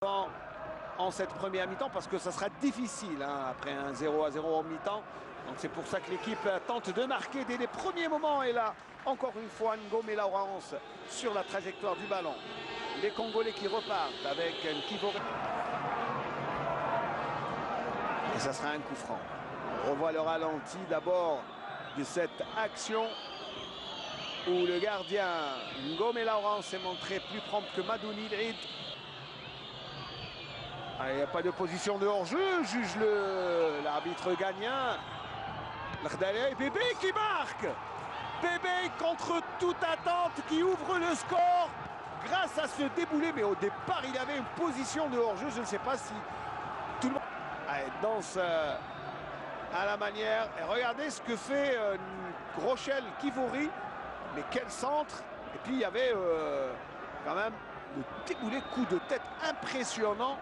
En cette première mi-temps parce que ça sera difficile après un 0-0 en mi-temps. Donc c'est pour ça que l'équipe tente de marquer dès les premiers moments. Et là, encore une fois, Ngom et Laurence sur la trajectoire du ballon. Les Congolais qui repartent avec Nkivori. Et ça sera un coup franc. On revoit le ralenti d'abord de cette action où le gardien Ngom et Laurence s'est montré plus prompt que Madouni. Il n'y a pas de position de hors-jeu, juge l'arbitre gagnant. L'Akhdari, Bébé qui marque. Bébé contre toute attente qui ouvre le score grâce à ce déboulé. Mais au départ, il avait une position de hors-jeu. Je ne sais pas si tout le monde danse à la manière. Et regardez ce que fait Rochelle Kivori. Mais quel centre. Et puis il y avait quand même le déboulé, coup de tête impressionnant.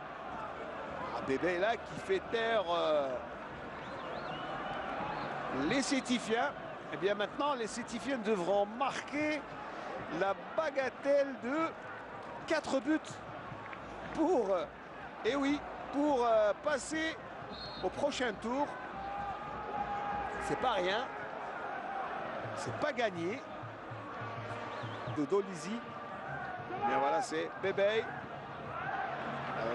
Bébé là qui fait taire les Sétifiens. Et bien maintenant les Sétifiens devront marquer la bagatelle de 4 buts pour pour passer au prochain tour. C'est pas rien, c'est pas gagné. De Dolizy, bien voilà, c'est Bébé.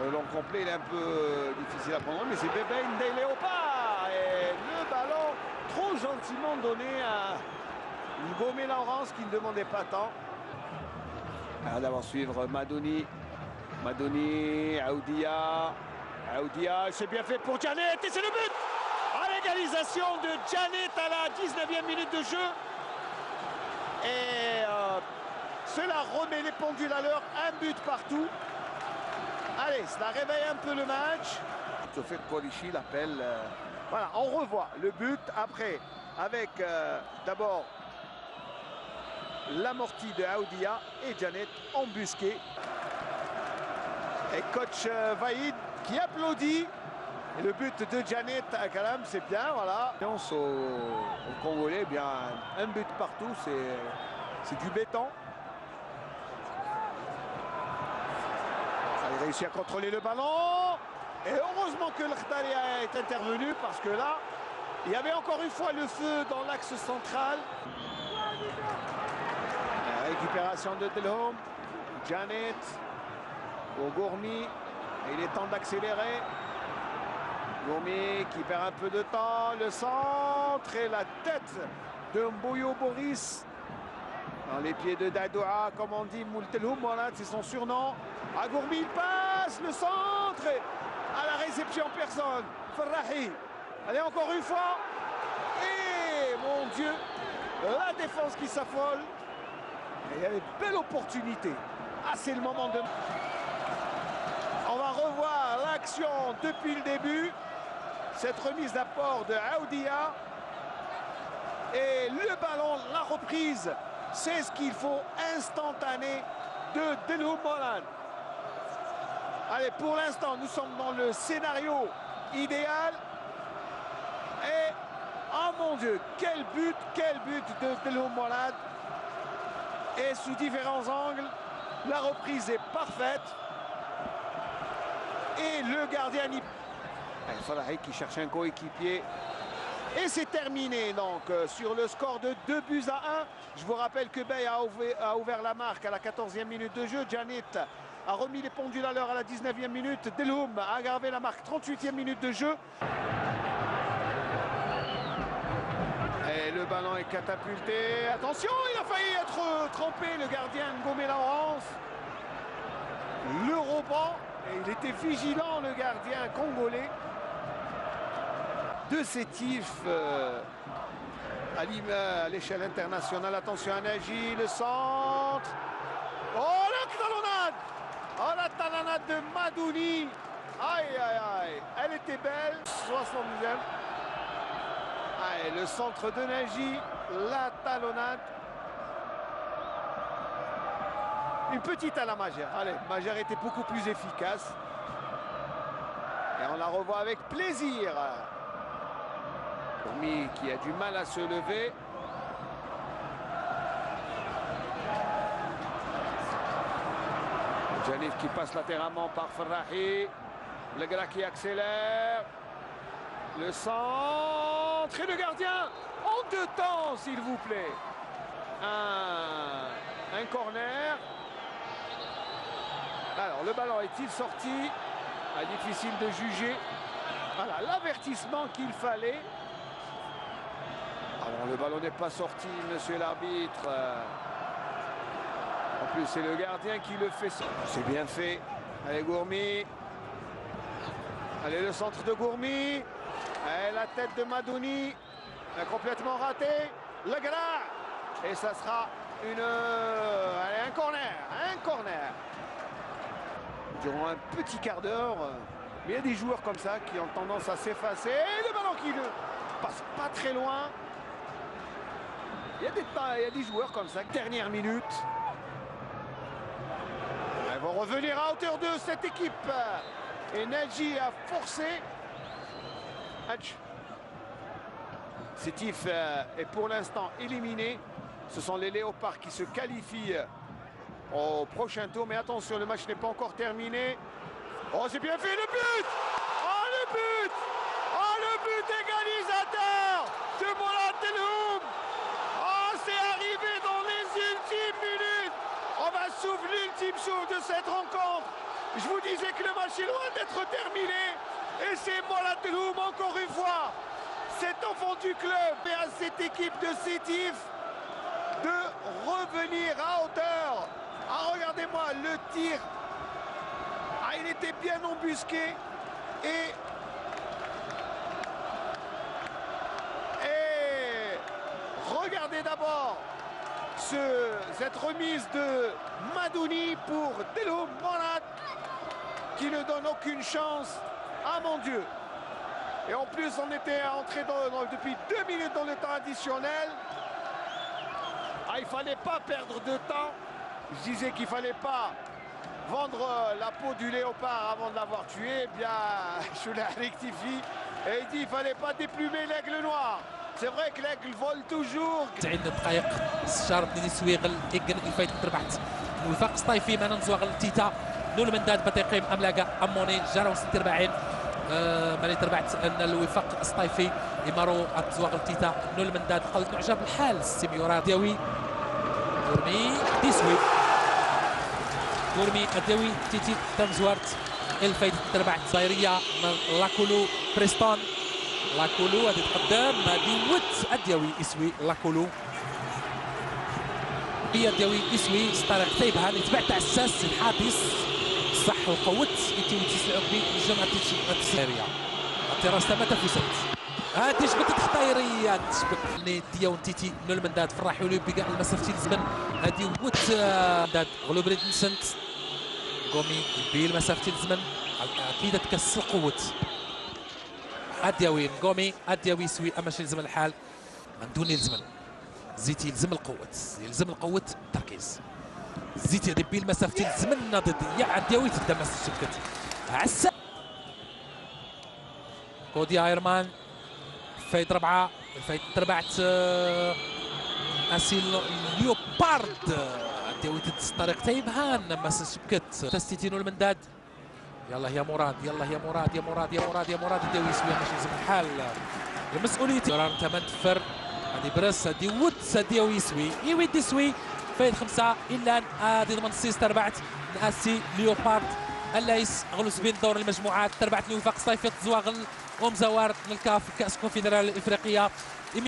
Le long complet, il est un peu difficile à prendre, mais c'est Bébé Ndeye Léopard. Et le ballon trop gentiment donné à Ngom et Laurence qui ne demandait pas tant. Alors d'abord suivre Madouni. Madouni, Aoudia. Aoudia, c'est bien fait pour Djanet et c'est le but. L'égalisation de Djanet à la 19e minute de jeu. Et cela remet les pendules à l'heure, un but partout. Allez, cela réveille un peu le match. Sophie Kolichi l'appelle. Voilà, on revoit le but après avec d'abord l'amorti de Aoudia et Djanet embusqué. Et coach Vaïd qui applaudit. Et le but de Djanet à Kalam, c'est bien, voilà. Au Congolais, bien un but partout, c'est du béton. Il réussit à contrôler le ballon. Et heureusement que l'Akhdari est intervenu parce que là, il y avait encore une fois le feu dans l'axe central. La récupération de Delhomme. Djanet au Gourmi. Et il est temps d'accélérer. Gourmi qui perd un peu de temps. Le centre et la tête de Mboyo Boris. Dans les pieds de Dadoua, comme on dit, Moultelhoum, voilà, c'est son surnom. À Gourmi, il passe, le centre, à la réception, personne. Farrahi, allez, encore une fois. Et, mon Dieu, la défense qui s'affole. Il y a une belle opportunité. Ah, c'est le moment de... On va revoir l'action depuis le début. Cette remise d'apport de Aoudia. Et le ballon, la reprise. C'est ce qu'il faut, instantané de Delhomme Molan. Allez, pour l'instant, nous sommes dans le scénario idéal. Et, oh mon Dieu, quel but de Delhomme Molan. Et sous différents angles, la reprise est parfaite. Et le gardien... Il faudrait qu'il cherche un coéquipier. Et c'est terminé donc sur le score de 2-1. Je vous rappelle que Bey a ouvert la marque à la 14e minute de jeu. Djanet a remis les pendules à l'heure à la 19e minute. Delhomme a aggravé la marque 38e minute de jeu. Et le ballon est catapulté. Attention, il a failli être trompé, le gardien Ngom et Laurence. Le rebond. Et il était vigilant, le gardien congolais. De Sétif à l'échelle internationale. Attention à Nagy, le centre. Oh, la talonnade! Oh, la talonnade de Madouni. Aïe, aïe, aïe. Elle était belle. 72e. Allez, le centre de Nagy. La talonnade. Une petite à la Magère. Allez, Magère était beaucoup plus efficace. Et on la revoit avec plaisir. Gourmi qui a du mal à se lever. Janif qui passe latéralement par Ferrahi. Le gars qui accélère. Le centre et le gardien en deux temps, s'il vous plaît. Un corner. Alors, le ballon est-il sorti? Difficile de juger. Voilà, l'avertissement qu'il fallait. Alors, le ballon n'est pas sorti, monsieur l'arbitre. En plus, c'est le gardien qui le fait. C'est bien fait. Allez, Gourmi. Allez, le centre de Gourmi. Allez, la tête de Madouni. Complètement raté. Le gras. Et ça sera allez, un corner. Un corner. Durant un petit quart d'heure. Mais il y a des joueurs comme ça qui ont tendance à s'effacer. Et le ballon qui ne passe pas très loin. Il y a des joueurs comme ça. Dernière minute. Ils vont revenir à hauteur de cette équipe. Et Nadji a forcé. Sétif est pour l'instant éliminé. Ce sont les Léopards qui se qualifient au prochain tour. Mais attention, le match n'est pas encore terminé. Oh, c'est bien fait, le but! Oh, le but! Oh, le but égalisateur de Mourad Delhoum! Oh, c'est arrivé dans les ultimes minutes! On va souffler l'ultime souffle de cette rencontre. Je vous disais que le match est loin d'être terminé. Et c'est Mourad Delhoum, encore une fois, cet enfant du club et à cette équipe de Sétif de revenir à hauteur. Ah, regardez-moi le tir. Ah, il était bien embusqué. Et regardez d'abord cette remise de Madouni pour Delhoum Mourad qui ne donne aucune chance. Ah mon Dieu! Et en plus, on était entré depuis 2 minutes dans le temps additionnel. Ah, il ne fallait pas perdre de temps. Je disais qu'il ne fallait pas vendre la peau du léopard avant de l'avoir tué. Eh bien, Choula rectifie et il dit qu'il ne fallait pas déplumer l'aigle noir. C'est vrai que l'aigle vole toujours. 90 دقائق استشار بن سويغل إيجن الفايت تربحت الوفاق سطايفي معنا نزواغل تيتا نول من داد بتقيم أملاقة أموني جارو 46 مالي تربعت أن الوفاق سطايفي إمارو أتزواغل تيتا نول من داد قلت معجب الحال سيميورا ديوي غورمي ديسوي غورمي الديوي تيتي تنزوارت الفايت تربعت صايرية من لاكولو بريستون لاكولو غادي تقدم غادي وت الديوي يسوي لاكولو هي الديوي يسوي طريق تيبها اللي تبع تاع الساس الحادث صح وقوت يتيوتيس العقبي الجمعة التسيرية التراس تما تفوزت هادي جبدت خطايرية تجبد ديا ونتيتي نول من داد فرحوا لي بكاع المسافتي الزمن هادي وت داد غلو بريد نسنت قومي بي المسافتي الزمن اكيد تكسر قوت الدياوي قومي الدياوي يسوي اما شي يلزم الحال من دون يلزم زيتي يلزم القوة يلزم القوة التركيز زيتي دبي المسافتي الزمن ضد يا الدياوي تبدا مس السكت عسى كودي ايرمان فايت 4 الفايت تربعت اسيل ليوبارد الدياوي تدس طريق تيبهان مس السكت تستيتينو المنداد يلا يا مراد يلا يا مراد يا مراد يا مراد يا مراد الدياوي يسوي ماشي يلزم الحال المسؤوليتي راه تمنتفر هادي برس هادي وت الدياوي يسوي يويد يسوي فايد 5 الا هادي ضمن السيس تربعت ناسي ليوبارد اللايس غلوس بين دور المجموعات تربعت الوفاق صيفي زواغل ومزوار من الكاف كاس الكونفدراليه الافريقيه